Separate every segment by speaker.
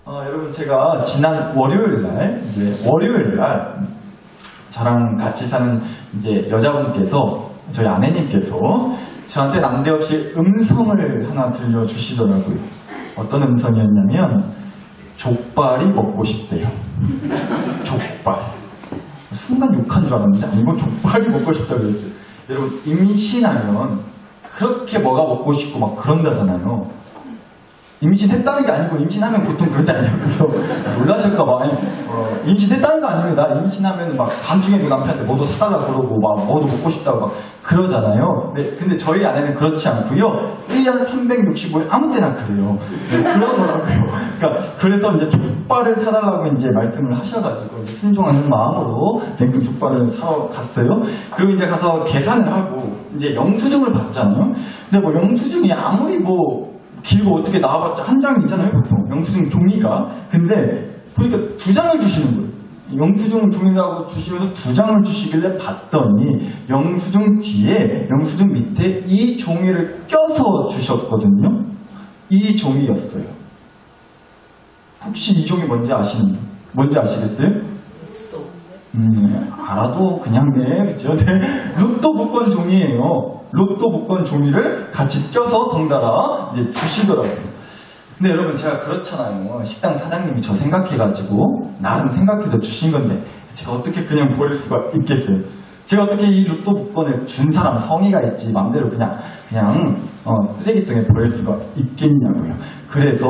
Speaker 1: 여러분 제가 지난 월요일날 저랑 같이 사는 이제 여자분께서 저희 아내님께서 저한테 난데없이 음성을 하나 들려주시더라고요. 어떤 음성이었냐면 족발이 먹고 싶대요. 족발. 순간 욕한 줄 알았는데 아니고 족발이 먹고 싶다고 그랬어요. 여러분 임신하면 그렇게 뭐가 먹고 싶고 막 그런다잖아요. 임신했다는 게 아니고 임신하면 보통 그러지 않냐고요. 놀라실까봐. 임신했다는 거 아닙니다. 임신하면 막 밤중에도 남편한테 뭐도 사달라고 그러고 막 뭐도 먹고 싶다고 막 그러잖아요. 근데 저희 아내는 그렇지 않고요. 1년 365일 아무 때나 그래요. 그러더라고요. 그래서 이제 족발을 사달라고 이제 말씀을 하셔가지고 순종하는 마음으로 냉동 족발을 사러 갔어요. 그리고 이제 가서 계산을 하고 이제 영수증을 받잖아요. 근데 뭐 영수증이 아무리 뭐 길고 어떻게 나와봤자 한 장이잖아요, 보통. 영수증 종이가. 근데 보니까 2장을 주시는 거예요. 영수증 종이라고 주시면서 2장을 주시길래 봤더니 영수증 뒤에, 영수증 밑에 이 종이를 껴서 주셨거든요. 이 종이였어요. 혹시 이 종이 뭔지 아시는 분? 뭔지 아시겠어요? 알아도 그냥 그쵸? 네. 로또 복권 종이에요. 로또 복권 종이를 같이 껴서 덩달아 이제 주시더라고요. 근데 여러분 제가 그렇잖아요. 식당 사장님이 저 생각해가지고 나름 생각해서 주신 건데 제가 어떻게 그냥 버릴 수가 있겠어요? 제가 어떻게 이 로또 복권을 준 사람 성의가 있지 마음대로 그냥 쓰레기통에 버릴 수가 있겠냐고요. 그래서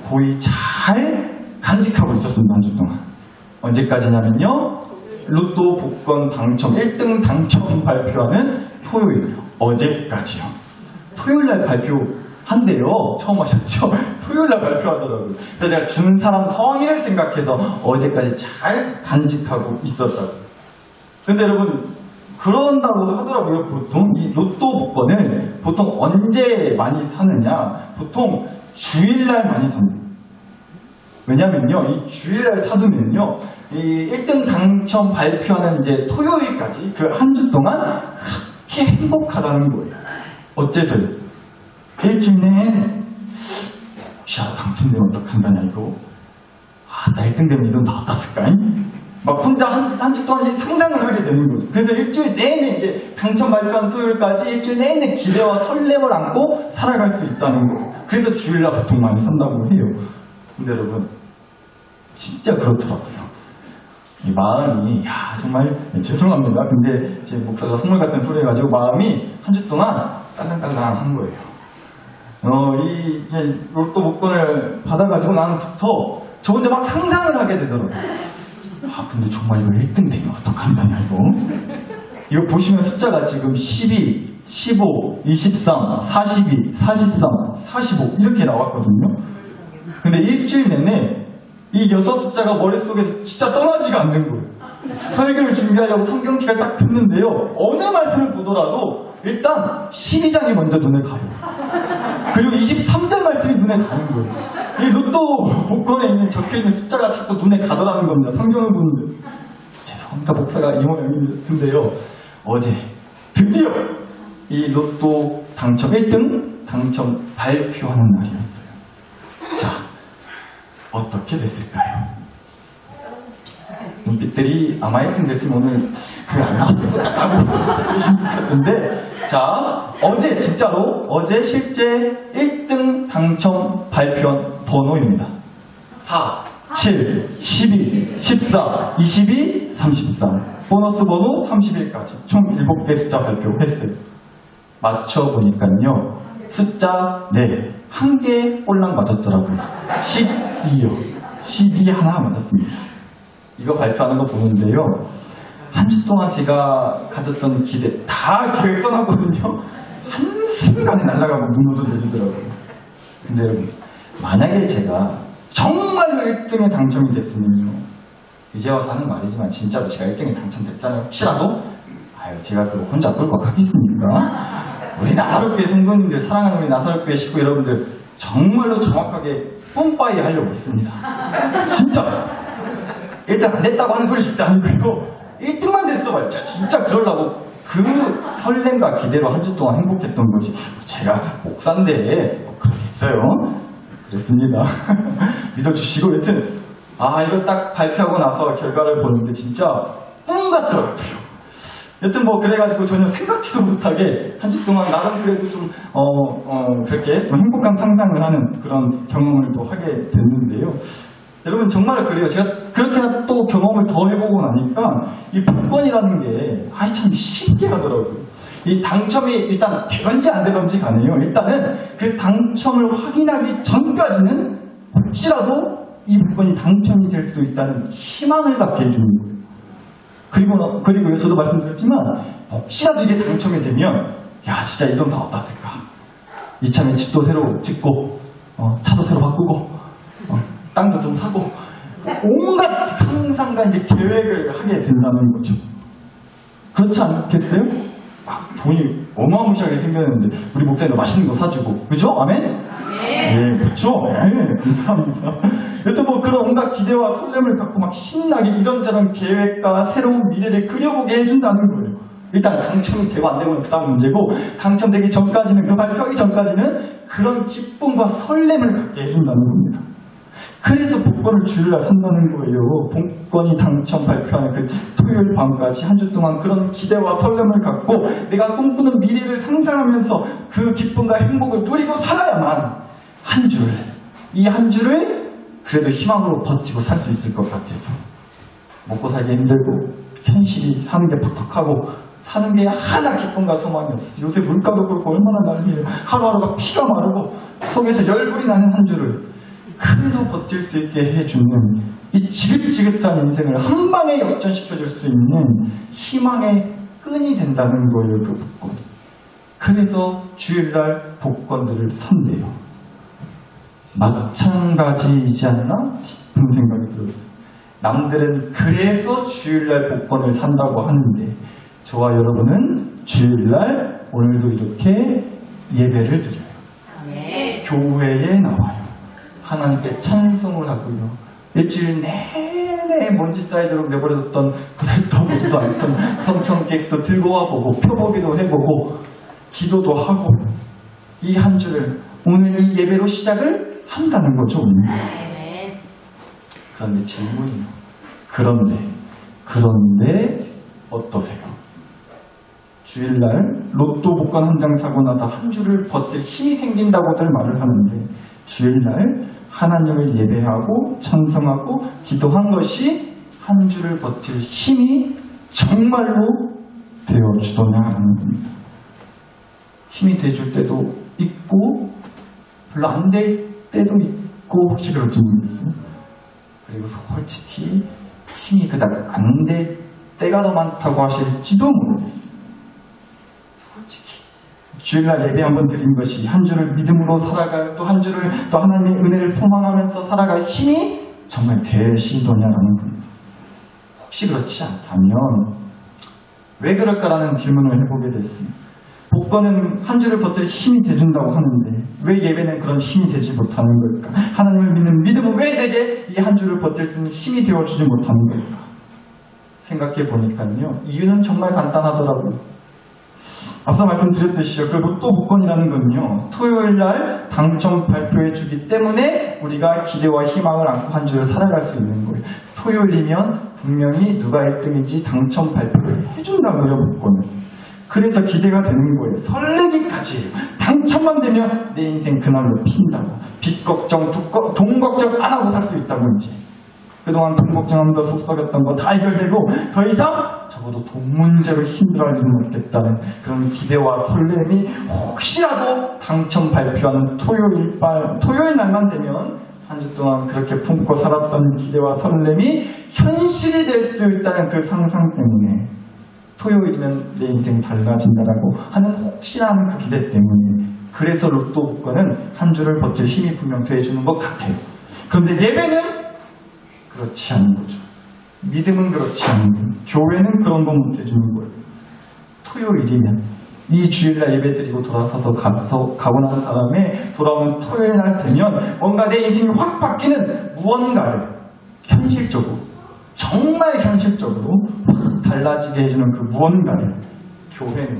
Speaker 1: 거의 잘 간직하고 있었습니다. 한 주 동안. 언제까지냐면요. 로또 복권 당첨 1등 당첨 발표하는 토요일 어제까지요. 토요일날 발표한대요. 처음 하셨죠? 토요일날 발표하더라고요. 그래서 제가 준 사람 성의를 생각해서 어제까지 잘 간직하고 있었다고요. 근데 여러분 그런다고 하더라고요. 보통 이 로또 복권을 보통 언제 많이 사느냐? 보통 주일날 많이 삽니다. 왜냐면요, 이 주일날 사두면요, 이 1등 당첨 발표하는 이제 토요일까지 그 한 주 동안 그렇게 행복하다는 거예요. 어째서요? 일주일 내내 혹시 당첨되면 어떡한다냐 이거. 나 1등 되면 이 돈 다 어디다 쓸까? 막 혼자 한 주 동안 상상을 하게 되는 거죠. 그래서 일주일 내내 이제 당첨 발표한 토요일까지 일주일 내내 기대와 설렘을 안고 살아갈 수 있다는 거예요. 그래서 주일날 보통 많이 산다고 해요. 근데 여러분 진짜 그렇더라고요. 이 마음이 정말 죄송합니다. 근데 제 목사가 선물 같은 소리 해가지고 마음이 한 주 동안 깔랑깔랑한 거예요. 이 이제 로또 복권을 받아가지고 나는부터 저 혼자 막 상상을 하게 되더라고요. 근데 정말 이거 1등 되면 어떡한다냐 이거. 이거 보시면 숫자가 지금 12, 15, 23, 42, 43, 45 이렇게 나왔거든요. 근데 일주일 내내 이 6숫자가 머릿속에서 진짜 떠나지가 않는 거예요. 설교를 준비하려고 성경책을 딱 폈는데요. 어느 말씀을 보더라도 일단 12장이 먼저 눈에 가요. 그리고 23장 말씀이 눈에 가는 거예요. 이 로또 복권에 적혀있는 숫자가 자꾸 눈에 가더라는 겁니다. 성경을 보는데. 죄송합니다. 목사가 이 모양인데요. 어제 드디어 이 로또 당첨 1등 당첨 발표하는 날이었어요. 자, 어떻게 됐을까요? 눈빛들이 아마 1등 됐으면 오늘 그게 안 나왔다고 그러신 것 같은데, 자, 어제 진짜로 어제 실제 1등 당첨 발표한 번호입니다. 4, 7, 12, 14, 22, 33 보너스 번호 31까지 총 7개 숫자 발표했어요. 맞춰보니까요 숫자 4, 한 개 꼴랑 맞았더라고요. 12요. 12 하나 맞았습니다. 이거 발표하는 거 보는데요. 한 주 동안 제가 가졌던 기대 다 계획선하거든요. 한순간에 날아가고 무너져 내리더라고요. 근데 여러분, 만약에 제가 정말로 1등에 당첨이 됐으면요. 이제 와서 하는 말이지만 진짜로 제가 1등에 당첨됐잖아요. 혹시라도 제가 그거 혼자 꿀꺽 하겠습니까? 우리 나사롭교회 성도님들, 사랑하는 우리 나사롭교회 식구 여러분들 정말로 정확하게 뿜빠이 하려고 했습니다. 진짜 일단 안 됐다고 하는 소리 절대 아니고요. 1등만 됐어 진짜 그러려고 그 설렘과 기대로 한 주 동안 행복했던 거지. 제가 목사인데 그러겠어요? 그랬습니다. 믿어주시고, 여튼, 이거 딱 발표하고 나서 결과를 보는데 진짜 꿈 같더라고요. 여튼 그래가지고 전혀 생각지도 못하게 한 주 동안 나름 그래도 좀, 그렇게 좀 행복한 상상을 하는 그런 경험을 또 하게 됐는데요. 여러분, 정말 그래요. 제가 그렇게 또 경험을 더 해보고 나니까 이 복권이라는 게, 참 신기하더라고요. 이 당첨이 일단 되던지 안 되던지 가네요. 일단은 그 당첨을 확인하기 전까지는 혹시라도 이 복권이 당첨이 될 수도 있다는 희망을 갖게 해주는 거예요. 그리고요, 저도 말씀드렸지만, 혹시라도 이게 당첨이 되면, 진짜 이 돈 다 어디다 쓸까? 이참에 집도 새로 짓고, 차도 새로 바꾸고, 땅도 좀 사고, 온갖 상상과 이제 계획을 하게 된다는 거죠. 그렇지 않겠어요? 돈이 어마무시하게 생겼는데, 우리 목사님도 맛있는 거 사주고, 그죠? 아멘? 네, 그렇죠. 감사합니다. 여튼 그런 온갖 기대와 설렘을 갖고 막 신나게 이런저런 계획과 새로운 미래를 그려보게 해준다는 거예요. 일단 당첨이 되고 안 되고는 그다음 문제고, 당첨되기 전까지는, 그 발표하기 전까지는 그런 기쁨과 설렘을 갖게 해준다는 겁니다. 그래서 복권을 주일날 산다는 거예요. 복권이 당첨 발표하는 그 토요일 밤까지 한 주 동안 그런 기대와 설렘을 갖고 내가 꿈꾸는 미래를 상상하면서 그 기쁨과 행복을 누리고 살아야만 이 한 주를 그래도 희망으로 버티고 살 수 있을 것 같아서, 먹고 살기 힘들고 현실이 사는 게 팍팍하고 사는 게 하나 기쁨과 소망이 없어. 요새 물가도 그렇고 얼마나 난리예요. 하루하루가 피가 마르고 속에서 열불이 나는 한 주를 그래도 버틸 수 있게 해주는 이 지긋지긋한 인생을 한 방에 역전시켜줄 수 있는 희망의 끈이 된다는 거예요, 그 복권. 그래서 주일날 복권들을 산대요. 마찬가지이지 않나 싶은 생각이 들었어요. 남들은 그래서 주일날 복권을 산다고 하는데, 저와 여러분은 주일날 오늘도 이렇게 예배를 드려요. 네. 교회에 나와요. 하나님께 찬송을 하고요. 일주일 내내 먼지 쌓이도록 내버려뒀던 그것도 보지도 않던 성청객도 들고 와보고 펴보기도 해보고 기도도 하고, 이 한 주를 오늘 이 예배로 시작을 한다는 거죠. 네. 그런데 질문이요. 그런데 어떠세요? 주일날 로또 복권 한 장 사고 나서 한 주를 버틸 힘이 생긴다고들 말을 하는데, 주일날 하나님을 예배하고 찬송하고 기도한 것이 한 주를 버틸 힘이 정말로 되어주더냐라는 겁니다. 힘이 돼줄 때도 있고 별로 안 될 때도 있고, 혹시 그럴 줄 모르겠어요. 그리고 솔직히 힘이 그닥 안 될 때가 더 많다고 하실지도 모르겠어요. 솔직히 주일날 예배 한번 드린 것이 한 주를 믿음으로 살아갈, 또 한 주를 또 하나님의 은혜를 소망하면서 살아갈 힘이 정말 되시더냐라는 겁니다. 혹시 그렇지 않다면 왜 그럴까라는 질문을 해보게 됐습니다. 복권은 한 주를 버틸 힘이 돼준다고 하는데 왜 예배는 그런 힘이 되지 못하는 걸까? 하나님을 믿는 믿음은 왜 내게 이 한 주를 버틸 수 있는 힘이 되어주지 못하는 걸까? 생각해 보니까요, 이유는 정말 간단하더라고요. 앞서 말씀드렸듯이요, 그 로또 복권이라는 건요, 토요일날 당첨 발표해 주기 때문에 우리가 기대와 희망을 안고 한 주를 살아갈 수 있는 거예요. 토요일이면 분명히 누가 1등인지 당첨 발표를 해준다고요, 복권은. 그래서 기대가 되는 거예요. 설레기까지. 당첨만 되면 내 인생 그날로 핀다고. 빚 걱정, 돈 걱정 안 하고 살 수 있다고 이제. 그동안 돈 걱정하면서 속썩였던 거 다 해결되고 더 이상 적어도 돈 문제로 힘들어할 일은 없겠다는 그런 기대와 설렘이 혹시라도 당첨 발표하는 토요일 날만 되면 한 주 동안 그렇게 품고 살았던 기대와 설렘이 현실이 될 수 있다는 그 상상 때문에 토요일이면 내 인생이 달라진다라고 하는 혹시나 하는 그 기대 때문에, 그래서 로또 복권은 한 주를 버틸 힘이 분명 돼주는 것 같아요. 그런데 예배는 그렇지 않은 거죠. 믿음은 그렇지 않은 거예요. 교회는 그런 거 못 해주는 거예요. 토요일이면 이 주일날 예배 드리고 돌아서서 가고 난 다음에 돌아오는 토요일 날 되면 뭔가 내 인생이 확 바뀌는 무언가를 현실적으로, 정말 현실적으로 확 달라지게 해주는 그 무언가를 교회는,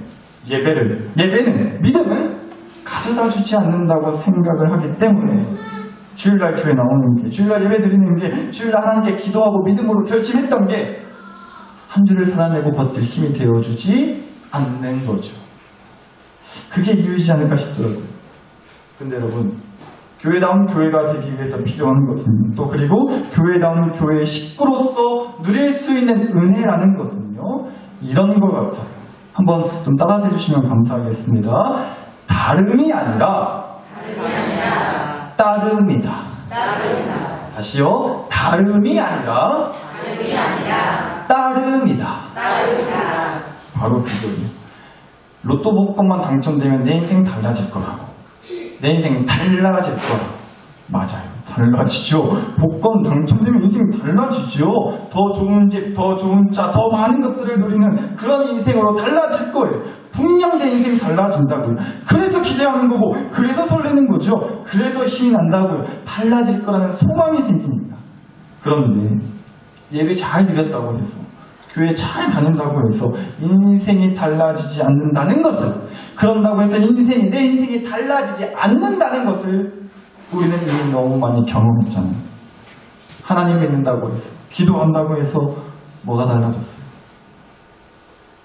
Speaker 1: 예배는, 믿음은 가져다 주지 않는다고 생각을 하기 때문에 주일날 교회 나오는 게, 주일날 예배 드리는 게, 주일날 하나님께 기도하고 믿음으로 결심했던 게 한 주를 살아내고 버틸 힘이 되어주지 않는 거죠. 그게 이유이지 않을까 싶더라고요. 근데 여러분, 교회다운 교회가 되기 위해서 필요한 것은 또 그리고 교회다운 교회의 식구로서 누릴 수 있는 은혜라는 것은요, 이런 것 같아요. 한번 좀 따라해 주시면 감사하겠습니다. 다름이 아니라 따름이다. 다시요. 다름이 아니라 따름이다. 바로 그거예요. 로또 복권만 당첨되면 내 인생 달라질 거라고. 내 인생 달라질 거라고. 맞아요. 달라지죠. 복권 당첨되면 인생 달라지죠. 더 좋은 집, 더 좋은 차, 더 많은 것들을 누리는 그런 인생으로 달라질 거예요. 분명 내 인생이 달라진다고요. 그래서 기대하는 거고, 그래서 설레는 거죠. 그래서 힘이 난다고요. 달라질 거라는 소망이 생깁니다. 그런데 예배 잘 드렸다고 해서, 교회 잘 다닌다고 해서 인생이 달라지지 않는다는 것을, 그런다고 해서 내 인생이 달라지지 않는다는 것을 우리는 이미 너무 많이 경험했잖아요. 하나님 믿는다고 해서, 기도한다고 해서 뭐가 달라졌어요?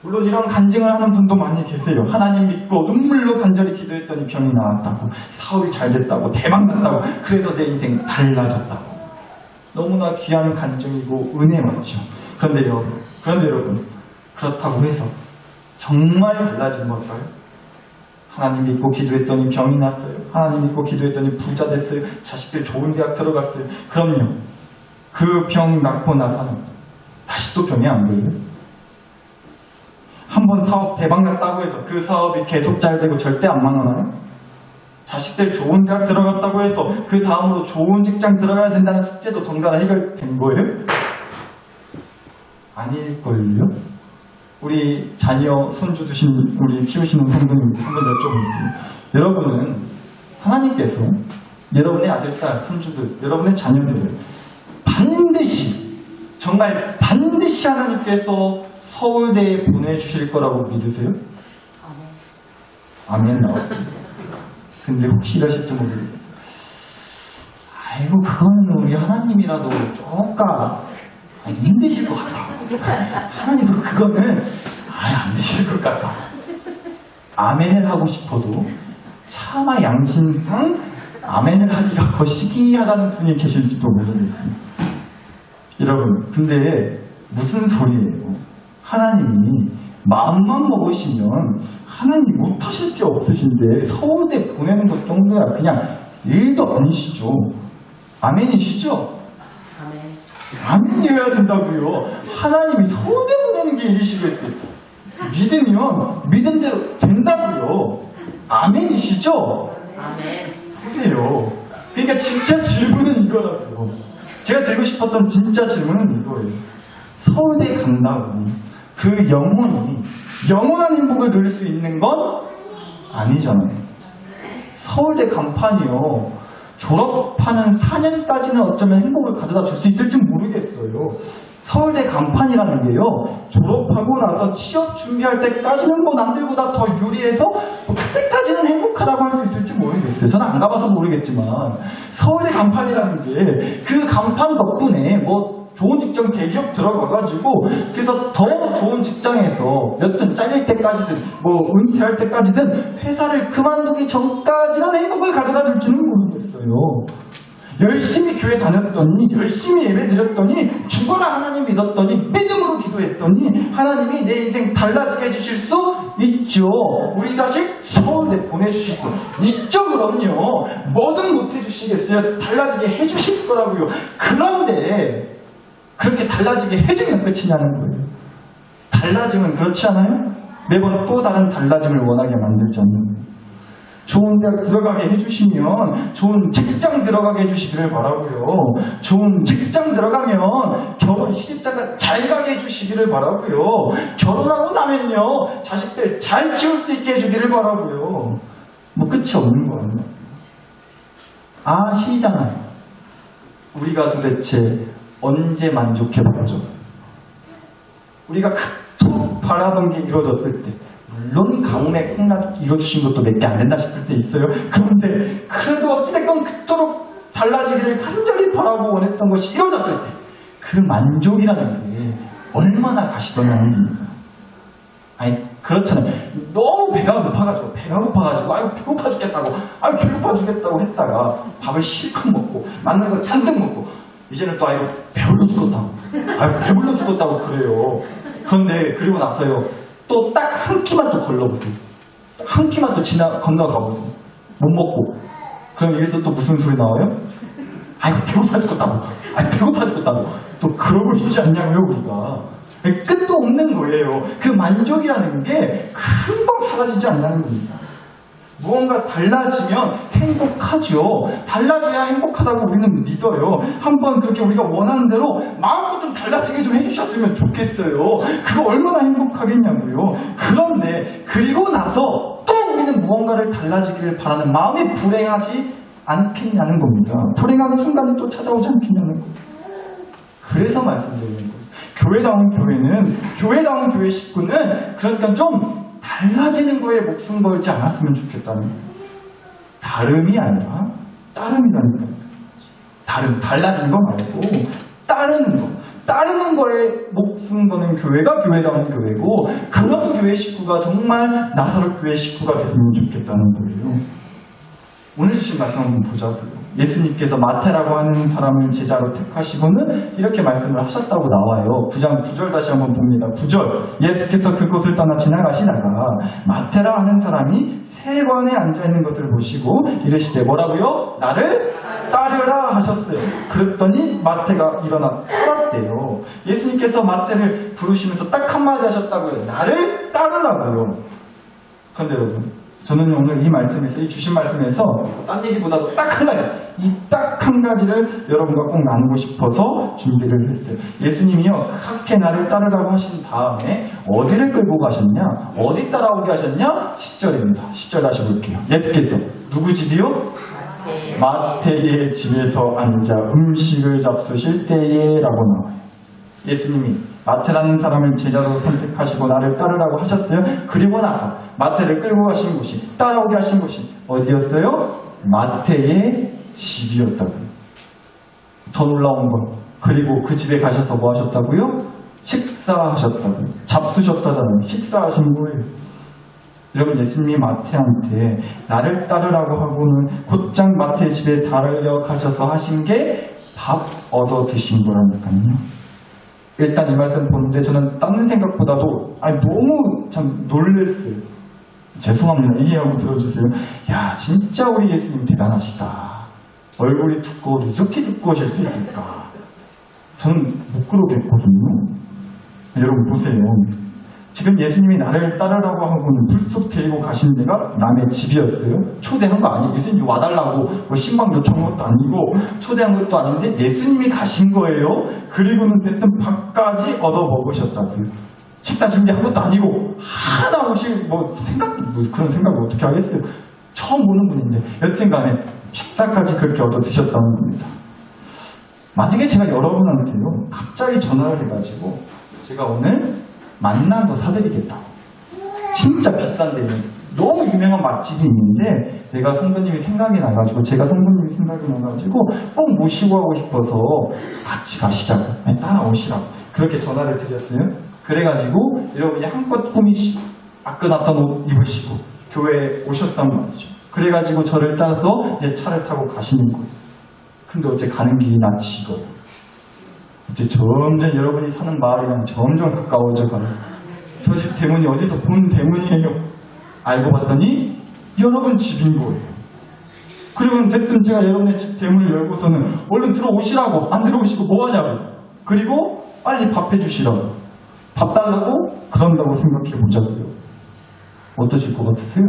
Speaker 1: 물론 이런 간증을 하는 분도 많이 계세요. 하나님 믿고 눈물로 간절히 기도했더니 병이 나았다고, 사업이 잘 됐다고, 대박 났다고, 그래서 내 인생 달라졌다고. 너무나 귀한 간증이고 은혜 맞죠. 그런데 여러분, 그렇다고 해서 정말 달라진 걸까요? 하나님 믿고 기도했더니 병이 났어요. 하나님 믿고 기도했더니 부자 됐어요. 자식들 좋은 대학 들어갔어요. 그럼요. 그 병 낫고 나서는 다시 또 병이 안 걸려요. 한번 사업 대박 났다고 해서 그 사업이 계속 잘 되고 절대 안 망하나요? 자식들 좋은 대학 들어갔다고 해서 그 다음으로 좋은 직장 들어가야 된다는 숙제도 덩달아 해결된 거예요? 아닐걸요? 우리 자녀, 손주 두신, 우리 키우시는 성도님들 한번 여쭤볼게요. 여러분은 하나님께서 여러분의 아들, 딸, 손주들, 여러분의 자녀들을 반드시, 정말 반드시 하나님께서 서울대에 보내주실 거라고 믿으세요? 아멘 나왔어요. 근데 혹시 이러실지 모르겠어요. 아이고, 그거는 우리 하나님이라도 조금 힘드실 것 같아. 하나님도 그거는 안 되실 것 같아. 아멘을 하고 싶어도 차마 양심상 아멘을 하기가 거시기하다는 분이 계실지도 모르겠어요. 여러분, 근데 무슨 소리예요? 하나님이 마음만 먹으시면 하나님 못하실 게 없으신데 서울대 보내는 것 정도야 그냥 일도 아니시죠. 아멘이시죠? 아멘이어야 된다고요. 하나님이 서울대 보내는 게 일이시겠어요. 믿으면 믿음대로 된다고요. 아멘이시죠? 아멘. 보세요. 그러니까 진짜 질문은 이거라고요. 제가 드리고 싶었던 진짜 질문은 이거예요. 서울대 간다고 그 영혼이 영원한 행복을 누릴 수 있는 건 아니잖아요. 서울대 간판이요. 졸업하는 4년까지는 어쩌면 행복을 가져다 줄 수 있을지 모르겠어요. 서울대 간판이라는 게요. 졸업하고 나서 취업 준비할 때까지는 뭐 남들보다 더 유리해서 그때까지는 행복하다고 할 수 있을지 모르겠어요. 저는 안 가봐서 모르겠지만 서울대 간판이라는 게 그 간판 덕분에 뭐 좋은 직장 대기업 들어가가지고 그래서 더 좋은 직장에서 여튼 잘릴 때까지든 뭐 은퇴할 때까지든 회사를 그만두기 전까지는 행복을 가져다 줄지는 모르겠어요. 열심히 교회 다녔더니 열심히 예배 드렸더니 죽어라 하나님 믿었더니 믿음으로 기도했더니 하나님이 내 인생 달라지게 해주실 수 있죠. 우리 자식 서울대 보내주실 수 있죠. 그럼요. 뭐든 못해주시겠어요. 달라지게 해주실 거라고요. 그런데 그렇게 달라지게 해주면 끝이냐는 거예요. 달라짐은 그렇지 않아요? 매번 또 다른 달라짐을 원하게 만들지 않는 거예요. 좋은 대학 들어가게 해주시면 좋은 직장 들어가게 해주시기를 바라고요. 좋은 직장 들어가면 결혼 시집자가 잘 가게 해주시기를 바라고요. 결혼하고 나면요 자식들 잘 키울 수 있게 해주기를 바라고요. 뭐 끝이 없는 거 아니에요? 아시잖아요. 우리가 도대체 언제 만족해봤죠? 우리가 그토록 바라던 게 이루어졌을 때, 물론 가뭄에 콩나듯 이루어주신 것도 몇 개 안 된다 싶을 때 있어요. 그런데 그래도 어찌됐건 그토록 달라지기를 간절히 바라고 원했던 것이 이루어졌을 때 그 만족이라는 게 얼마나 가시던냐는 겁니다. 아니 그렇잖아요. 너무 배가 고파가지고 아유 배고파 죽겠다고 아유 배고파 죽겠다고 했다가 밥을 실컷 먹고 맛난 거 잔뜩 먹고 이제는 또 아유 배불러 죽었다고 아유 배불러 죽었다고 그래요. 그런데 그리고 나서요 또 딱 한 끼만 또 걸러보세요. 한 끼만 또 건너가보세요. 못 먹고 그럼 여기서 또 무슨 소리 나와요? 아유 배고파 죽었다고 아유 배고파 죽었다고 또 그러고 있지 않냐고요 우리가. 끝도 없는 거예요. 그 만족이라는 게 금방 사라지지 않는 겁니다. 무언가 달라지면 행복하죠. 달라져야 행복하다고 우리는 믿어요. 한번 그렇게 우리가 원하는 대로 마음껏 좀 달라지게 좀 해주셨으면 좋겠어요. 그거 얼마나 행복하겠냐고요. 그런데 그리고 나서 또 우리는 무언가를 달라지기를 바라는 마음이 불행하지 않겠냐는 겁니다. 불행한 순간이 또 찾아오지 않겠냐는 겁니다. 그래서 말씀드리는 거예요. 교회다운 교회 식구는 그러니까 좀 달라지는 거에 목숨 걸지 않았으면 좋겠다는 거예요. 다름이 아니라 따름이라는 거예요. 달라지는 거 말고 따르는 거에 목숨 거는 교회가 교회다운 교회고 그런 교회 식구가 정말 나사렛 교회 식구가 됐으면 좋겠다는 거예요. 오늘 주신 말씀 한번 보자고요. 예수님께서 마태라고 하는 사람을 제자로 택하시고는 이렇게 말씀을 하셨다고 나와요. 9장 9절 다시 한번 봅니다. 9절 예수께서 그곳을 떠나 지나가시다가 마태라 하는 사람이 세관에 앉아있는 것을 보시고 이르시되 뭐라고요? 나를 따르라 하셨어요. 그랬더니 마태가 일어나 따랐대요. 예수님께서 마태를 부르시면서 딱 한마디 하셨다고요. 나를 따르라고요. 그런데 여러분 저는 오늘 이 말씀에서, 이 주신 말씀에서 딴 얘기보다도 딱 한 가지, 이 딱 한 가지를 여러분과 꼭 나누고 싶어서 준비를 했어요. 예수님이요, 그렇게 나를 따르라고 하신 다음에 어디를 끌고 가셨냐? 어디 따라오게 하셨냐? 10절입니다. 10절 다시 볼게요. 예수께서 누구 집이요? 마태의 집에서 앉아 음식을 잡수실 때에 라고 나와요. 예수님이 마태라는 사람을 제자로 선택하시고 나를 따르라고 하셨어요. 그리고 나서 마태를 끌고 가신 곳이, 따라오게 하신 곳이 어디였어요? 마태의 집이었다고요. 더 놀라운 건 그리고 그 집에 가셔서 뭐 하셨다고요? 식사하셨다고요. 잡수셨다잖아요. 식사하신 거예요. 여러분 예수님이 마태한테 나를 따르라고 하고는 곧장 마태의 집에 달려가셔서 하신 게 밥 얻어 드신 거라니까요. 일단 이 말씀 보는데 저는 다른 생각보다도 너무 참 놀랬어요. 죄송합니다. 이해하고 들어주세요. 야 진짜 우리 예수님 대단하시다. 얼굴이 두꺼워도 이렇게 두꺼우실 수 있을까? 저는 못 그러겠거든요. 여러분 보세요. 지금 예수님이 나를 따르라고 하고는 불쑥 데리고 가신 데가 남의 집이었어요. 초대한 거 아니에요. 예수님이 와달라고 뭐 신방 요청한 것도 아니고 초대한 것도 아닌데 예수님이 가신 거예요. 그리고는 됐든 밥까지 얻어 먹으셨다고요. 식사 준비한 것도 아니고 하나 오실 그런 생각을 어떻게 하겠어요. 처음 보는 분인데 여튼간에 식사까지 그렇게 얻어 드셨다는 겁니다. 만약에 제가 여러분한테요 갑자기 전화를 해가지고 제가 오늘 만난 거 사드리겠다고. 진짜 비싼데 너무 유명한 맛집이 있는데 내가 성도님이 생각이 나가지고 제가 성도님이 생각이 나가지고 꼭 모시고 하고 싶어서 같이 가시자고. 따라오시라고. 그렇게 전화를 드렸어요. 그래가지고 여러분이 한껏 꾸미시고 아껴놨던 옷 입으시고 교회에 오셨단 말이죠. 그래가지고 저를 따라서 이제 차를 타고 가시는 거예요. 근데 어째 가는 길이 낯이 익어요. 이제 점점 여러분이 사는 마을이랑 점점 가까워져 가요. 저 집 대문이 어디서 본 대문이에요. 알고 봤더니 여러분 집인 거예요. 그리고 됐든 제가 여러분의 집 대문을 열고서는 얼른 들어오시라고 안 들어오시고 뭐 하냐고. 그리고 빨리 밥 해주시라고. 밥 달라고 그런다고 생각해 보자고요. 어떠실 것 같으세요?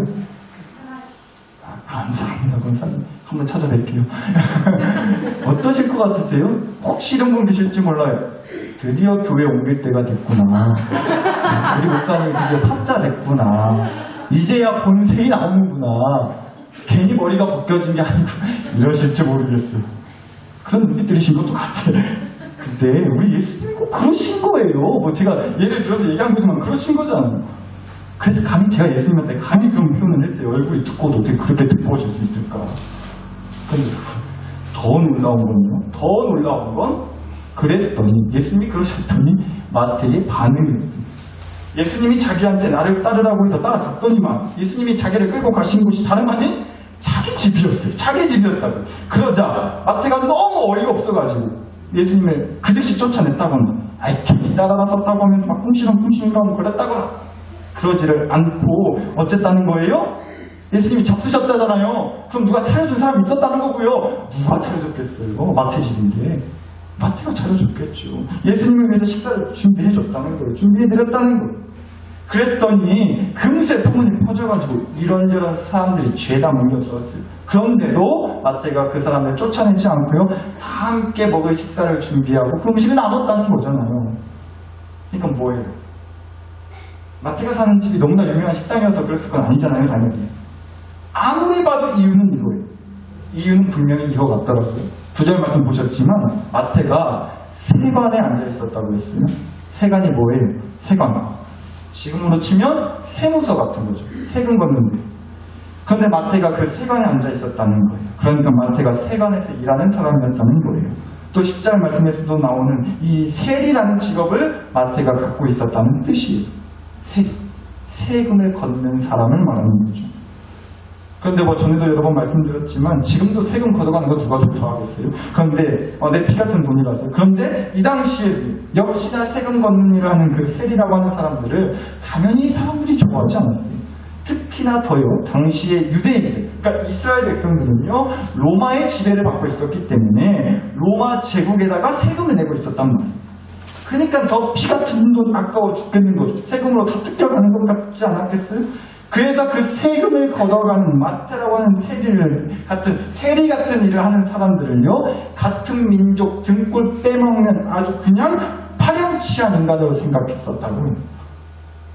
Speaker 1: 감사합니다, 권사님. 한번 찾아뵐게요. 어떠실 것 같으세요? 혹시 이런 분 계실지 몰라요. 드디어 교회 옮길 때가 됐구나. 우리 목사님이 드디어 사자 됐구나. 이제야 본색이 나오는구나. 괜히 머리가 벗겨진 게 아니고 이러실지 모르겠어요. 그런 눈빛 들으신 것도 같아요. 근데 우리 예수님이 꼭 그러신 거예요. 뭐 제가 예를 들어서 얘기한 거지만 그러신 거잖아요. 그래서 감히 제가 예수님한테 감히 그런 표현을 했어요. 얼굴이 두꺼워도 어떻게 그렇게 두꺼우실 수 있을까? 근데 더 놀라운 건요. 더 놀라운 건 그랬더니 예수님이 그러셨더니 마태의 반응이었습니다. 예수님이 자기한테 나를 따르라고 해서 따라갔더니만 예수님이 자기를 끌고 가신 곳이 다름 아닌 자기 집이었어요. 자기 집이었다고. 그러자 마태가 너무 어이가 없어가지고 예수님을 그 즉시 쫓아냈다거나 괜히 따라갔었다고 하면서 막 쿵시렁쿵시렁 그랬다거나 그러지를 않고 어쨌다는 거예요? 예수님이 잡수셨다잖아요. 그럼 누가 차려준 사람이 있었다는 거고요. 누가 차려줬겠어요? 마태 집인데. 마태가 차려줬겠죠. 예수님을 위해서 식사를 준비해줬다는 거예요. 준비해드렸다는 거예요. 그랬더니 금세 소문이 퍼져가지고 이런저런 사람들이 죄다 뭉겨들었어요. 그런데도 마태가 그 사람을 쫓아내지 않고요. 다 함께 먹을 식사를 준비하고 그 음식을 나눴다는 거잖아요. 그러니까 뭐예요? 마태가 사는 집이 너무나 유명한 식당이어서 그랬을 건 아니잖아요. 당연히. 아무리 봐도 이유는 이거예요. 이유는 분명히 이거 같더라고요. 9절 말씀 보셨지만 마태가 세관에 앉아 있었다고 했어요. 세관이 뭐예요? 세관. 지금으로 치면 세무서 같은 거죠. 세금 걷는데. 그런데 마태가 그 세관에 앉아 있었다는 거예요. 그러니까 마태가 세관에서 일하는 사람이었다는 거예요. 또 10절 말씀에서도 나오는 이 세리라는 직업을 마태가 갖고 있었다는 뜻이에요. 세리. 세금을 걷는 사람을 말하는 거죠. 그런데 전에도 여러 번 말씀드렸지만 지금도 세금 걷어가는 거 누가 좋아하겠어요? 그런데 내 피 같은 돈이라서. 그런데 이 당시에 역시나 세금 걷는 일을 하는 그 세리라고 하는 사람들을 당연히 사람들이 좋아하지 않았어요. 특히나 더요. 당시의 유대인들, 그러니까 이스라엘 백성들은요. 로마의 지배를 받고 있었기 때문에 로마 제국에다가 세금을 내고 있었단 말이에요. 그러니까 더 피 같은 돈 아까워 죽겠는 거죠. 세금으로 다 뜯겨가는 것 같지 않았겠어요? 그래서 그 세금을 걷어가는 마태라고 하는 세리 같은 일을 하는 사람들을요, 같은 민족 등골 빼먹는 아주 그냥 파렴치한 인간으로 생각했었다고요.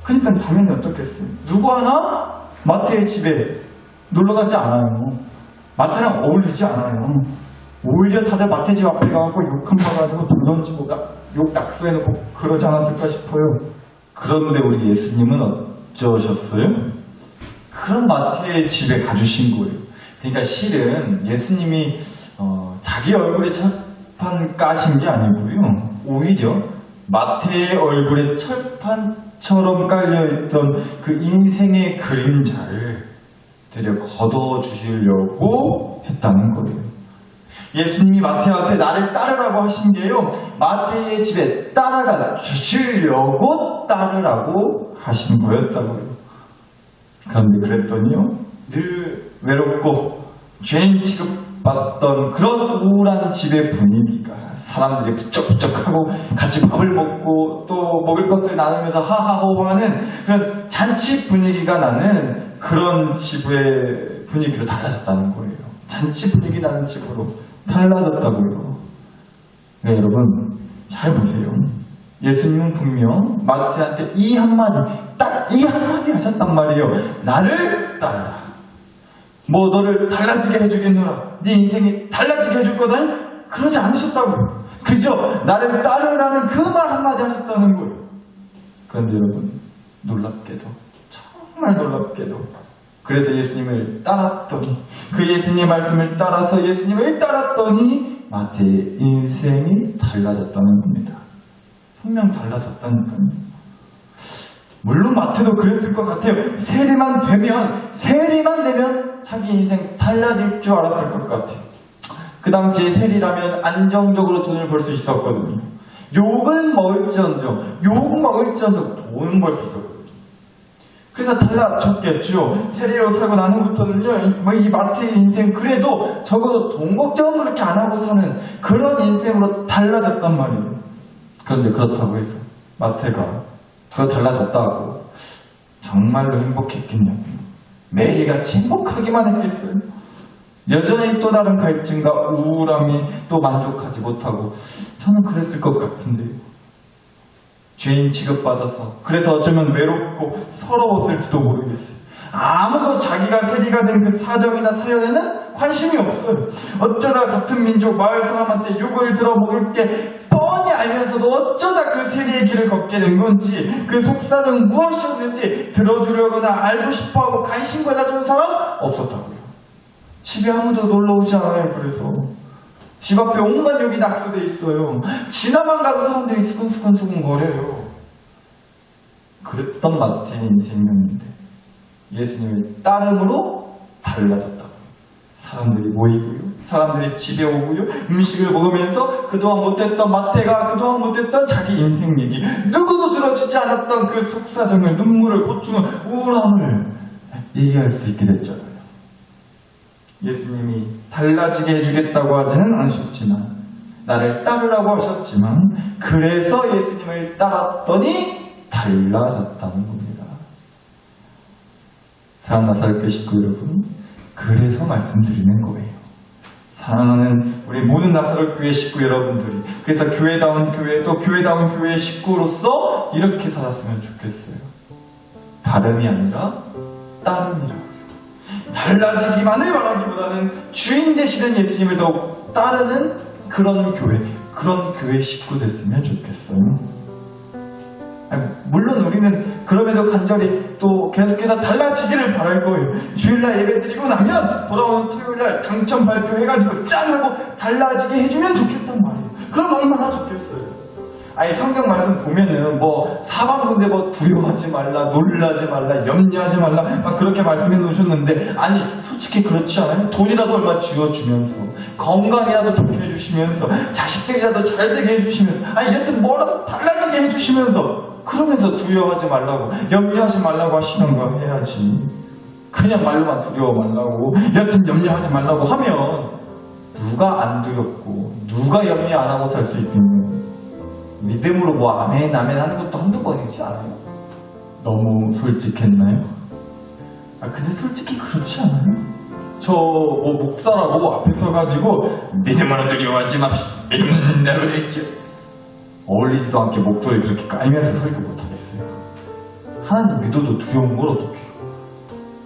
Speaker 1: 그러니까 당연히 어떻겠어요? 누구 하나 마태의 집에 놀러가지 않아요. 마태랑 어울리지 않아요. 오히려 다들 마태 집 앞에 가고 욕 한 번 가지고 돌 던지고 욕 낙서해놓고 그러지 않았을까 싶어요. 그런데 우리 예수님은 어쩌셨어요? 그런 마태의 집에 가주신 거예요. 그러니까 실은 예수님이 자기 얼굴에 철판 까신 게 아니고요. 오히려 마태의 얼굴에 철판처럼 깔려있던 그 인생의 그림자를 되려 걷어주시려고 했다는 거예요. 예수님이 마태한테 나를 따르라고 하신 게요. 마태의 집에 따라가 주시려고 따르라고 하신 거였다고요. 그런데 그랬더니요, 늘 외롭고 죄인 취급받던 그런 우울한 집의 분위기가 사람들이 부쩍부쩍하고 같이 밥을 먹고 또 먹을 것을 나누면서 하하호호하는 그런 잔치 분위기가 나는 그런 집의 분위기로 달라졌다는 거예요. 잔치 분위기 나는 집으로 달라졌다고요. 네, 여러분 잘 보세요. 예수님은 분명 마태한테 이 한마디, 딱 이 한마디 하셨단 말이에요. 나를 따르라. 너를 달라지게 해주겠노라. 네 인생이 달라지게 해줄 거다. 그러지 않으셨다고요. 그저 나를 따르라는 그 말 한마디 하셨다는 거예요. 그런데 여러분, 놀랍게도, 정말 놀랍게도, 그래서 예수님을 따랐더니, 그 예수님 말씀을 따라서 예수님을 따랐더니 마태의 인생이 달라졌다는 겁니다. 분명 달라졌다니까요. 물론 마태도 그랬을 것 같아요. 세리만 되면 자기 인생 달라질 줄 알았을 것 같아요. 그 당시에 세리라면 안정적으로 돈을 벌 수 있었거든요. 욕을 먹을지언정 돈은 벌 수 있었거든요. 그래서 달라졌겠죠. 세리로 살고 난 후부터는요, 이 마태의 인생 그래도 적어도 돈 걱정은 그렇게 안 하고 사는 그런 인생으로 달라졌단 말이에요. 그런데 그렇다고 해서 마태가 그거 달라졌다고 정말로 행복했겠냐고요. 매일같이 행복하기만 했겠어요. 여전히 또 다른 갈증과 우울함이 또 만족하지 못하고 저는 그랬을 것 같은데요. 죄인 취급받아서 그래서 어쩌면 외롭고 서러웠을지도 모르겠어요. 아무도 자기가 세리가 된 그 사정이나 사연에는 관심이 없어요. 어쩌다 같은 민족 마을 사람한테 욕을 들어먹을 게 뻔히 알면서도 어쩌다 그 세리의 길을 걷게 된 건지 그 속사정 무엇이었는지 들어주려거나 알고 싶어하고 관심 가져준 사람 없었다고요. 집에 아무도 놀러 오지 않아요. 그래서 집 앞에 온갖 욕이 낙서돼 있어요. 지나만 가도 사람들이 수근수근 거려요. 그랬던 마태의 인생이었는데 예수님을 따름으로 달라졌다고. 사람들이 모이고요. 사람들이 집에 오고요. 음식을 먹으면서 그동안 못했던 마태가 그동안 못했던 자기 인생 얘기, 누구도 들어주지 않았던 그 속사정을, 눈물을, 고충을, 우울함을 얘기할 수 있게 됐잖아요. 예수님이 달라지게 해주겠다고 하지는 않으셨지만, 나를 따르라고 하셨지만, 그래서 예수님을 따랐더니 달라졌다는 겁니다. 사랑하는 나사렛교회 식구 여러분, 그래서 말씀드리는 거예요. 사랑하는 우리 모든 나사렛교회 식구 여러분들이, 그래서 교회다운 교회, 또 교회다운 교회 식구로서 이렇게 살았으면 좋겠어요. 다름이 아니라 따름이라고요. 달라지기만을 바라기보다는 주인 되시는 예수님을 더욱 따르는 그런 교회 식구 됐으면 좋겠어요. 물론 우리는 그럼에도 간절히 또 계속해서 달라지기를 바랄 거예요. 주일날 예배 드리고 나면 돌아오는 토요일날 당첨 발표해가지고 짠 하고 달라지게 해주면 좋겠단 말이에요. 그럼 얼마나 좋겠어요. 아니 성경 말씀 보면은 사방군데 두려워하지 말라, 놀라지 말라, 염려하지 말라 막 그렇게 말씀해 놓으셨는데, 아니 솔직히 그렇지 않아요? 돈이라도 얼마 쥐어주면서, 건강이라도 좋게 해주시면서, 자식들이라도 잘되게 해주시면서, 아니 여튼 뭐라도 달라지게 해주시면서, 그러면서 두려워하지 말라고, 염려하지 말라고 하시는 거 해야지. 그냥 말로만 두려워 말라고, 여튼 염려하지 말라고 하면 누가 안 두렵고 누가 염려 안 하고 살 수 있겠냐. 믿음으로 아멘 하는 것도 한두 번이지 않아요? 너무 솔직했나요? 근데 솔직히 그렇지 않아요? 저 목사라고 앞에 서가지고 믿음으로 두려워하지 맙시다, 믿는 대로 되죠. 어울리지도 않게 목소리 그렇게 깔면서 설교 못하겠어요. 하나님 믿어도 두려운 걸 어떡해요?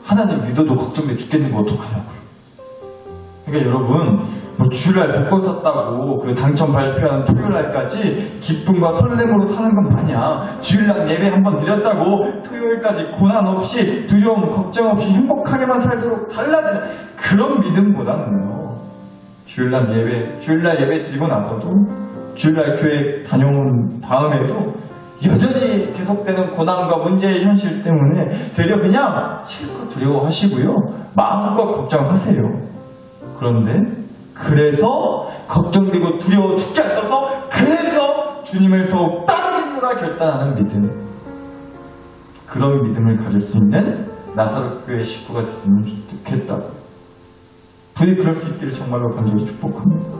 Speaker 1: 하나님 믿어도 걱정돼 죽겠는 거 어떡하냐고요? 그러니까 여러분, 주일날 복권 샀다고 그 당첨 발표하는 토요일날까지 기쁨과 설렘으로 사는 건 마냥, 주일날 예배 한번 드렸다고 토요일까지 고난 없이, 두려움, 걱정 없이 행복하게만 살도록 달라지는 그런 믿음보다는요, 주일날 예배 드리고 나서도, 주일날 교회 다녀온 다음에도 여전히 계속되는 고난과 문제의 현실 때문에 되려 그냥 실컷 두려워하시고요, 마음껏 걱정하세요. 그런데 그래서 걱정되고 두려워 죽지 않아서, 그래서 주님을 더욱 따르리라 결단하는 믿음, 그런 믿음을 가질 수 있는 나사렛교회 식구가 됐으면 좋겠다고. 부디 그럴 수 있기를 정말로 간절히 축복합니다.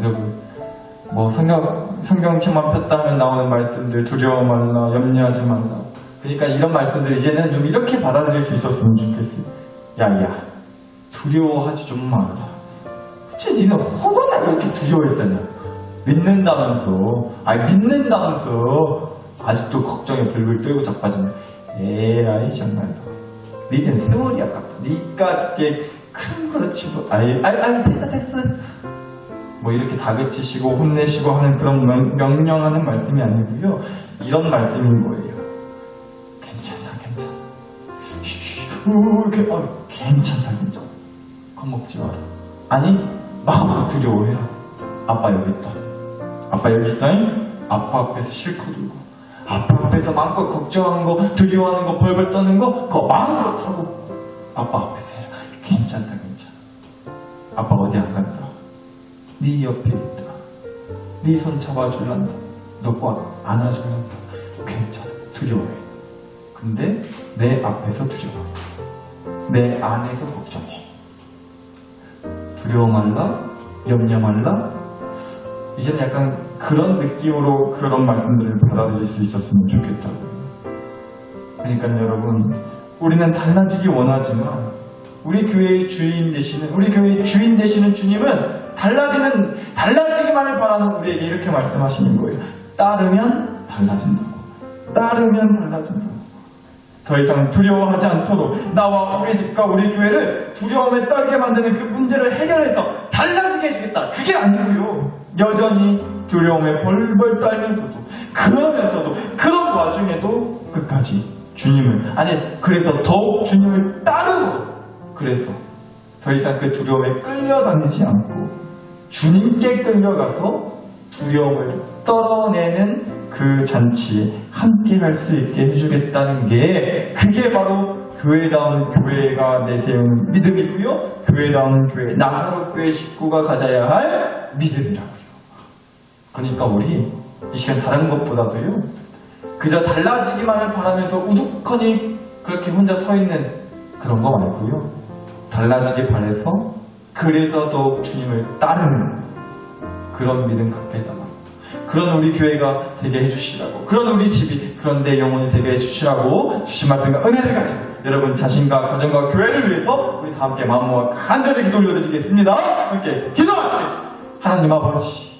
Speaker 1: 여러분, 성경책만 폈다 하면 나오는 말씀들, 두려워 말라, 염려하지 말라, 그러니까 이런 말씀들 이제는 좀 이렇게 받아들일 수 있었으면 좋겠어요. 야야, 두려워하지 좀 말라. 도대체 니는 허구나 그렇게 두려워했었냐? 믿는다면서 아직도 걱정에 불불 떨고 자빠지면, 에라이 정말로 믿은 세월이 아깝다. 니까 죽게 큰 그렇지 됐어 이렇게 다그치시고 혼내시고 하는 그런 명령하는 말씀이 아니고요, 이런 말씀인 거예요. 괜찮아 괜찮다. 겁먹지 마라. 아니, 마음으로 두려워해라. 아빠 여기 있다. 아빠 여기 있어잉? 아빠 앞에서 실컷 울고, 아빠 앞에서 마음껏 걱정하는 거, 두려워하는 거, 벌벌 떠는 거, 그거 마음껏 하고 아빠 앞에서 해라. 괜찮다. 아빠 어디 안 간다. 네 옆에 있다. 네 손 잡아줄란다. 너 꼭 안아줄란다. 괜찮아. 두려워해. 근데 내 앞에서 두려워해. 내 안에서 걱정해. 두려워 말라, 염려 말라. 이제는 약간 그런 느낌으로 그런 말씀들을 받아들일 수 있었으면 좋겠다고요. 그러니까 여러분, 우리는 달라지기 원하지만 우리 교회의 주인 되시는 주님은 달라지기만을 바라는 우리에게 이렇게 말씀하시는 거예요. 따르면 달라진다고. 더 이상 두려워하지 않도록 나와 우리 집과 우리 교회를 두려움에 떨게 만드는 그 문제를 해결해서 달라지게 해주겠다. 그게 아니고요, 여전히 두려움에 벌벌 떨면서도, 그러면서도, 그런 와중에도 끝까지 그래서 더욱 주님을 따르고, 그래서 더 이상 그 두려움에 끌려다니지 않고 주님께 끌려가서 두려움을 떨어내는 그 잔치에 함께 갈 수 있게 해주겠다는 게 그게 바로 교회다운 교회가 내세우는 믿음이고요. 교회다운 교회, 나사로 교회 식구가 가져야 할 믿음이라고요. 그러니까 우리 이 시간 다른 것보다도요. 그저 달라지기만을 바라면서 우두커니 그렇게 혼자 서 있는 그런 거 말고요. 달라지길 바래서 그래서 더욱 주님을 따르는 그런 믿음 갖게 해달라고. 그런 우리 교회가 되게 해주시라고. 그런 우리 집이 그런데 영혼이 되게 해주시라고 주신 말씀과 은혜를 가지고 여러분 자신과 가정과 교회를 위해서 우리 다 함께 마음 모아 간절히 기도 올려드리겠습니다. 함께 기도하시겠습니다. 하나님 아버지